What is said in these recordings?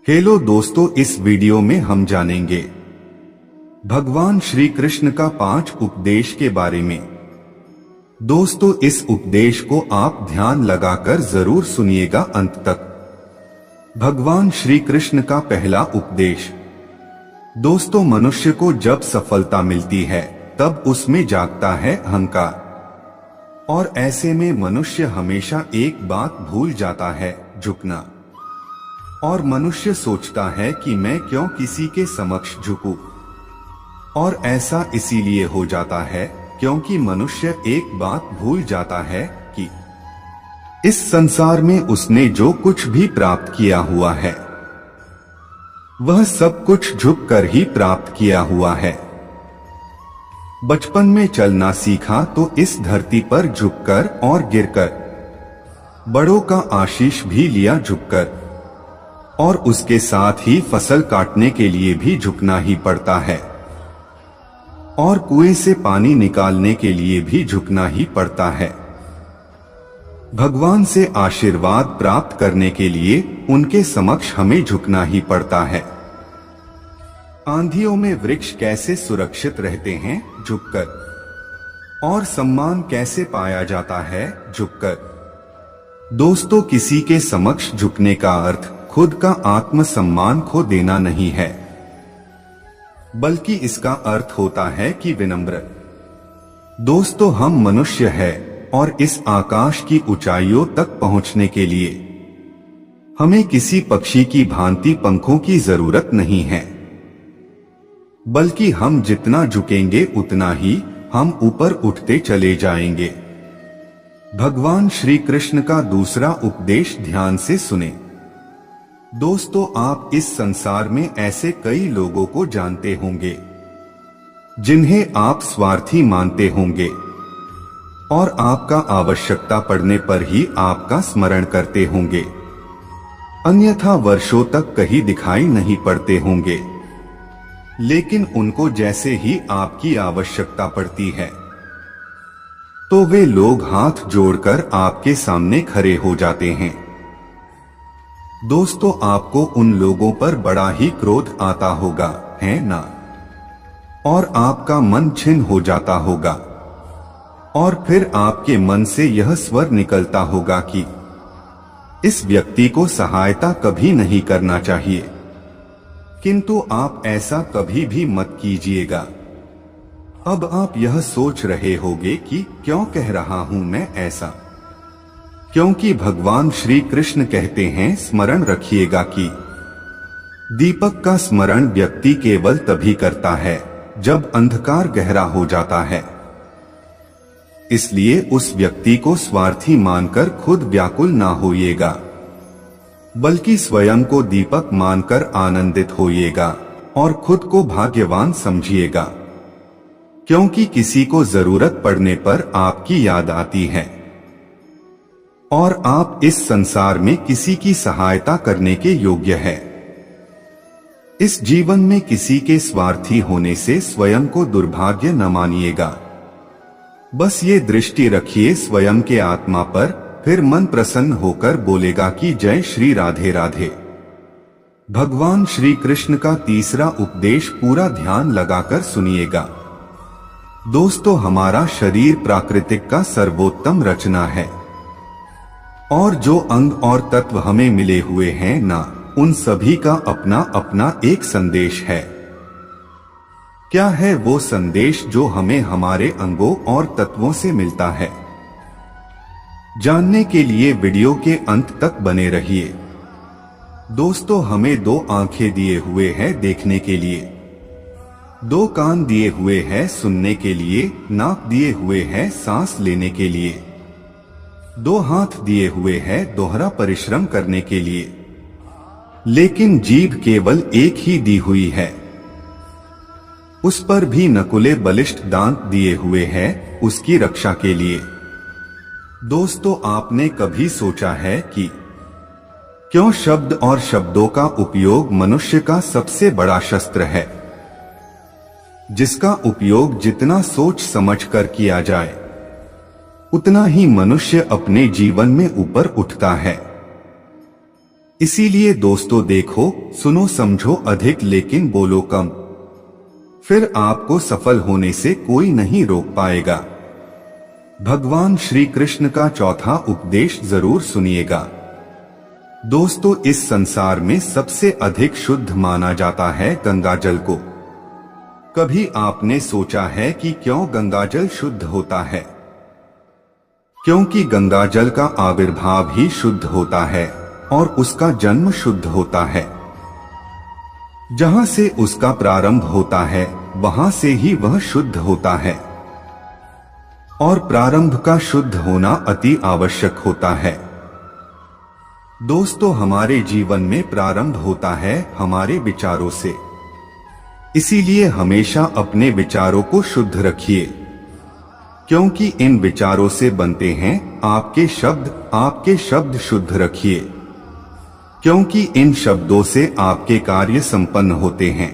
Hello दोस्तों, इस video में हम जानेंगे भगवान श्री कृष्ण का 5 उपदेश के बारे में। दोस्तों, इस उपदेश को आप ध्यान लगाकर जरूर सुनिएगा अंत तक। भगवान श्री कृष्ण का पहला उपदेश। दोस्तों, मनुष्य को जब सफलता मिलती है तब उसमें जागता है अहंकार, और ऐसे में मनुष्य हमेशा एक बात भूल जाता है, झुकना। और मनुष्य सोचता है कि मैं क्यों किसी के समक्ष झुकूं, और ऐसा इसीलिए हो जाता है क्योंकि मनुष्य एक बात भूल जाता है कि इस संसार में उसने जो कुछ भी प्राप्त किया हुआ है वह सब कुछ झुककर ही प्राप्त किया हुआ है। बचपन में चलना सीखा तो इस धरती पर झुककर और गिरकर, बड़ों का आशीष भी लिया झुककर, और उसके साथ ही फसल काटने के लिए भी झुकना ही पड़ता है, और कुएं से पानी निकालने के लिए भी झुकना ही पड़ता है। भगवान से आशीर्वाद प्राप्त करने के लिए उनके समक्ष हमें झुकना ही पड़ता है। आंधियों में वृक्ष कैसे सुरक्षित रहते हैं? झुककर। और सम्मान कैसे पाया जाता है? झुककर। दोस्तों, किसी के समक्ष झुकने का अर्थ खुद का आत्मसम्मान खो देना नहीं है, बल्कि इसका अर्थ होता है कि विनम्र। दोस्तों, हम मनुष्य हैं और इस आकाश की ऊंचाइयों तक पहुंचने के लिए हमें किसी पक्षी की भांति पंखों की जरूरत नहीं है, बल्कि हम जितना झुकेंगे उतना ही हम ऊपर उठते चले जाएंगे। भगवान श्री कृष्ण का दूसरा उपदेश ध्यान से सुने। दोस्तों, आप इस संसार में ऐसे कई लोगों को जानते होंगे जिन्हें आप स्वार्थी मानते होंगे, और आपका आवश्यकता पड़ने पर ही आपका स्मरण करते होंगे, अन्यथा वर्षों तक कहीं दिखाई नहीं पड़ते होंगे। लेकिन उनको जैसे ही आपकी आवश्यकता पड़ती है तो वे लोग हाथ जोड़कर आपके सामने खड़े हो जाते हैं। दोस्तों, आपको उन लोगों पर बड़ा ही क्रोध आता होगा, है ना? और आपका मन छिन्न हो जाता होगा, और फिर आपके मन से यह स्वर निकलता होगा कि इस व्यक्ति को सहायता कभी नहीं करना चाहिए। किंतु आप ऐसा कभी भी मत कीजिएगा। अब आप यह सोच रहे होंगे कि क्यों कह रहा हूं मैं ऐसा? क्योंकि भगवान श्री कृष्ण कहते हैं, स्मरण रखिएगा कि दीपक का स्मरण व्यक्ति केवल तभी करता है जब अंधकार गहरा हो जाता है। इसलिए उस व्यक्ति को स्वार्थी मानकर खुद व्याकुल ना होइएगा, बल्कि स्वयं को दीपक मानकर आनंदित होइएगा और खुद को भाग्यवान समझिएगा, क्योंकि किसी को जरूरत पड़ने पर आपकी याद आती है, और आप इस संसार में किसी की सहायता करने के योग्य है। इस जीवन में किसी के स्वार्थी होने से स्वयं को दुर्भाग्य न मानिएगा। बस ये दृष्टि रखिए स्वयं के आत्मा पर, फिर मन प्रसन्न होकर बोलेगा कि जय श्री राधे राधे। भगवान श्री कृष्ण का तीसरा उपदेश पूरा ध्यान लगाकर सुनिएगा। दोस्तों, हमारा शरीर प्राकृतिक का सर्वोत्तम रचना है, और जो अंग और तत्व हमें मिले हुए हैं ना, उन सभी का अपना अपना एक संदेश है। क्या है वो संदेश जो हमें हमारे अंगों और तत्वों से मिलता है? जानने के लिए वीडियो के अंत तक बने रहिए। दोस्तों, हमें 2 आंखें दिए हुए हैं देखने के लिए, 2 कान दिए हुए हैं सुनने के लिए, नाक दिए हुए हैं सांस लेने के लिए, 2 हाथ दिए हुए हैं दोहरा परिश्रम करने के लिए, लेकिन जीभ केवल एक ही दी हुई है। उस पर भी नकुले बलिष्ठ दांत दिए हुए हैं उसकी रक्षा के लिए। दोस्तों, आपने कभी सोचा है कि क्यों शब्द और शब्दों का उपयोग मनुष्य का सबसे बड़ा शस्त्र है, जिसका उपयोग जितना सोच समझकर किया जाए उतना ही मनुष्य अपने जीवन में ऊपर उठता है। इसीलिए दोस्तों देखो, सुनो समझो अधिक लेकिन बोलो कम, फिर आपको सफल होने से कोई नहीं रोक पाएगा। भगवान श्री कृष्ण का चौथा उपदेश जरूर सुनिएगा। दोस्तों, इस संसार में सबसे अधिक शुद्ध माना जाता है गंगा जल को। कभी आपने सोचा है कि क्यों गंगा जल शुद्ध होता है? क्योंकि गंगा जल का आविर्भाव ही शुद्ध होता है और उसका जन्म शुद्ध होता है। जहां से उसका प्रारंभ होता है वहां से ही वह शुद्ध होता है, और प्रारंभ का शुद्ध होना अति आवश्यक होता है। दोस्तों, हमारे जीवन में प्रारंभ होता है हमारे विचारों से, इसीलिए हमेशा अपने विचारों को शुद्ध रखिए, क्योंकि इन विचारों से बनते हैं आपके शब्द। आपके शब्द शुद्ध रखिए, क्योंकि इन शब्दों से आपके कार्य संपन्न होते हैं।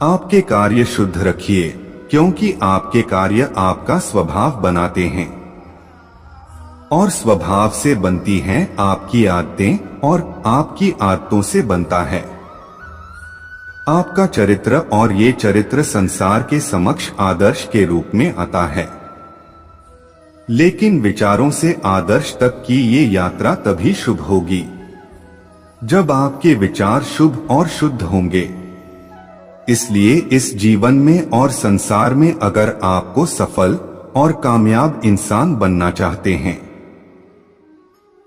आपके कार्य शुद्ध रखिए, क्योंकि आपके कार्य आपका स्वभाव बनाते हैं, और स्वभाव से बनती हैं आपकी आदतें, और आपकी आदतों से बनता है आपका चरित्र, और ये चरित्र संसार के समक्ष आदर्श के रूप में आता है। लेकिन विचारों से आदर्श तक की ये यात्रा तभी शुभ होगी जब आपके विचार शुभ और शुद्ध होंगे। इसलिए इस जीवन में और संसार में अगर आपको सफल और कामयाब इंसान बनना चाहते हैं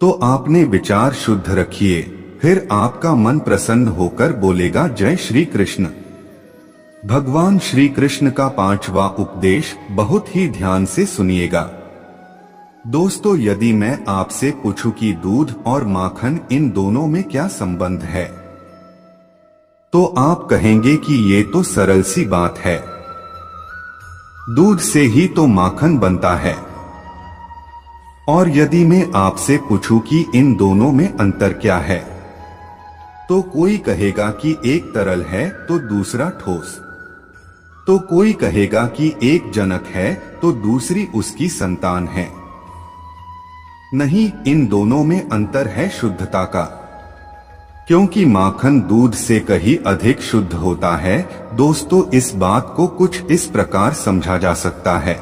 तो आपने विचार शुद्ध रखिए, फिर आपका मन प्रसन्न होकर बोलेगा जय श्री कृष्ण। भगवान श्री कृष्ण का पांचवा उपदेश बहुत ही ध्यान से सुनिएगा। दोस्तों, यदि मैं आपसे पूछूं कि दूध और माखन इन दोनों में क्या संबंध है, तो आप कहेंगे कि ये तो सरल सी बात है, दूध से ही तो माखन बनता है। और यदि मैं आपसे पूछूं कि इन दोनों में अंतर क्या है, तो कोई कहेगा कि एक तरल है तो दूसरा ठोस, तो कोई कहेगा कि एक जनक है तो दूसरी उसकी संतान है। नहीं, इन दोनों में अंतर है शुद्धता का, क्योंकि माखन दूध से कहीं अधिक शुद्ध होता है। दोस्तों, इस बात को कुछ इस प्रकार समझा जा सकता है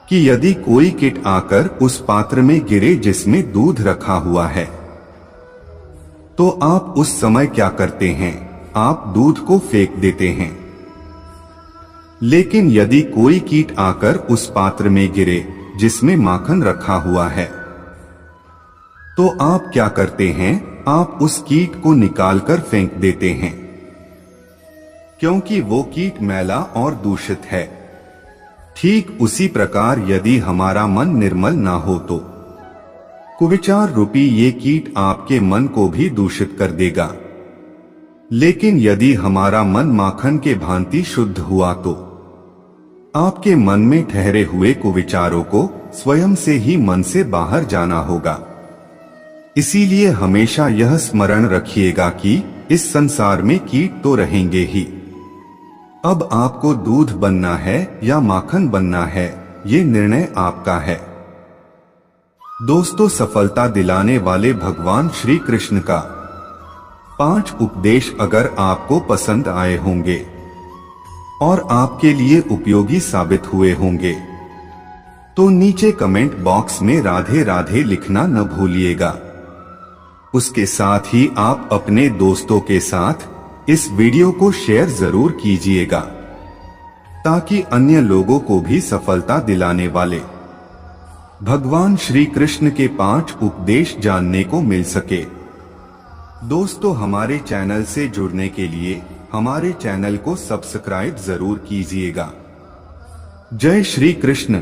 कि यदि कोई कीट आकर उस पात्र में गिरे जिसमें दूध रखा हुआ है, तो आप उस समय क्या करते हैं? आप दूध को फेंक देते हैं। लेकिन यदि कोई कीट आकर उस पात्र में गिरे जिसमें माखन रखा हुआ है, तो आप क्या करते हैं? आप उस कीट को निकालकर फेंक देते हैं, क्योंकि वो कीट मैला और दूषित है। ठीक उसी प्रकार यदि हमारा मन निर्मल ना हो तो कुविचार रूपी ये कीट आपके मन को भी दूषित कर देगा। लेकिन यदि हमारा मन माखन के भांति शुद्ध हुआ तो आपके मन में ठहरे हुए कुविचारों को स्वयं से ही मन से बाहर जाना होगा। इसीलिए हमेशा यह स्मरण रखिएगा कि इस संसार में कीट तो रहेंगे ही। अब आपको दूध बनना है या माखन बनना है, ये निर्णय आपका है। दोस्तों, सफलता दिलाने वाले भगवान श्री कृष्ण का 5 उपदेश अगर आपको पसंद आए होंगे और आपके लिए उपयोगी साबित हुए होंगे, तो नीचे कमेंट बॉक्स में राधे राधे लिखना न भूलिएगा। उसके साथ ही आप अपने दोस्तों के साथ इस वीडियो को शेयर जरूर कीजिएगा, ताकि अन्य लोगों को भी सफलता दिलाने वाले भगवान श्री कृष्ण के 5 उपदेश जानने को मिल सके। दोस्तों, हमारे चैनल से जुड़ने के लिए हमारे चैनल को सब्सक्राइब जरूर कीजिएगा। जय श्री कृष्ण।